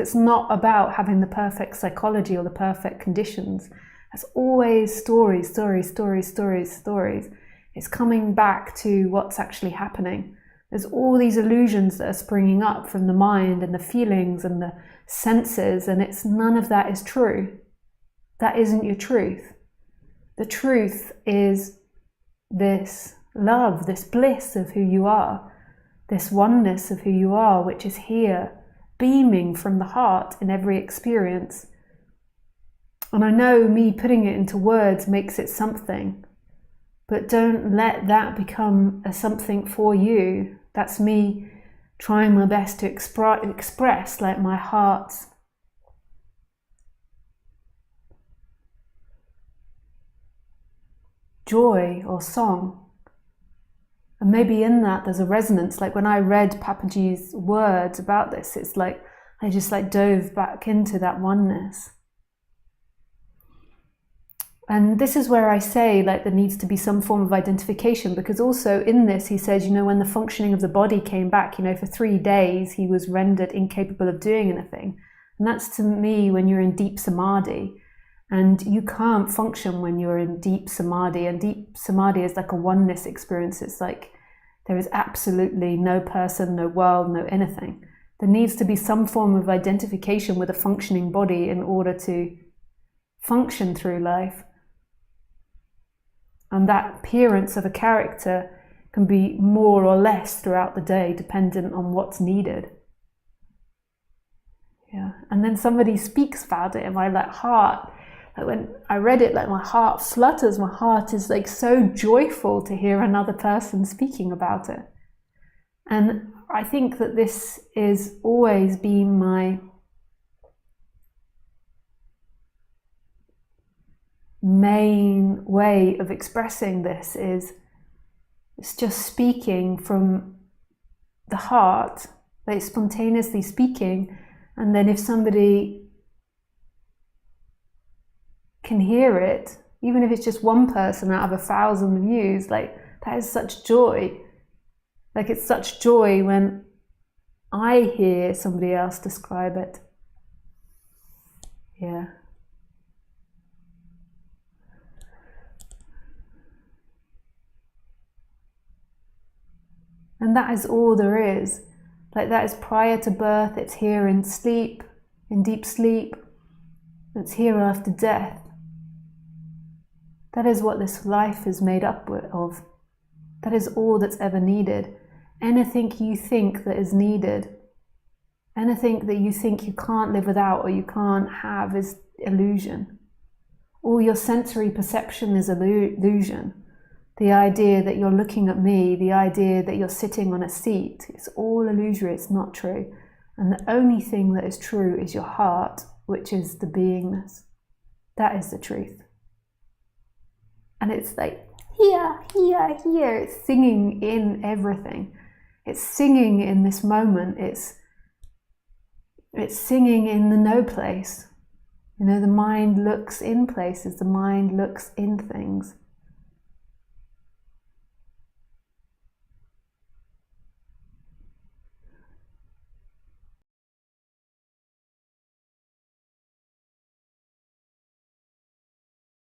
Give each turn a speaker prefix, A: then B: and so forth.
A: it's not about having the perfect psychology or the perfect conditions. It's always stories, stories, stories, stories, stories. It's coming back to what's actually happening. There's all these illusions that are springing up from the mind and the feelings and the senses, and none of that is true. That isn't your truth. The truth is this love, this bliss of who you are, this oneness of who you are, which is here, beaming from the heart in every experience. And I know me putting it into words makes it something, but don't let that become a something for you. That's me trying my best to express like my heart's joy or song. And maybe in that there's a resonance. Like when I read Papaji's words about this, it's like I just like dove back into that oneness. And this is where I say like there needs to be some form of identification, because also in this he says, you know, when the functioning of the body came back, you know, for 3 days he was rendered incapable of doing anything. And that's to me when you're in deep samadhi. And you can't function when you're in deep samadhi. And deep samadhi is like a oneness experience. It's like there is absolutely no person, no world, no anything. There needs to be some form of identification with a functioning body in order to function through life. And that appearance of a character can be more or less throughout the day, dependent on what's needed. Yeah. And then somebody speaks about it, and my like heart, like when I read it, like my heart flutters. My heart is like so joyful to hear another person speaking about it. And I think that this is always been my main way of expressing this. It's just speaking from the heart, like spontaneously speaking. And then if somebody can hear it, even if it's just one person out of 1,000 views, like that is such joy. Like it's such joy when I hear somebody else describe it. Yeah. And that is all there is. Like that is prior to birth, it's here in sleep, in deep sleep, it's here after death. That is what this life is made up of. That is all that's ever needed. Anything you think that is needed, anything that you think you can't live without or you can't have is illusion. All your sensory perception is illusion. The idea that you're looking at me, the idea that you're sitting on a seat, it's all illusory, it's not true. And the only thing that is true is your heart, which is the beingness. That is the truth. And it's like, here, here, here, it's singing in everything. It's singing in this moment, it's singing in the no place. You know, the mind looks in places, the mind looks in things.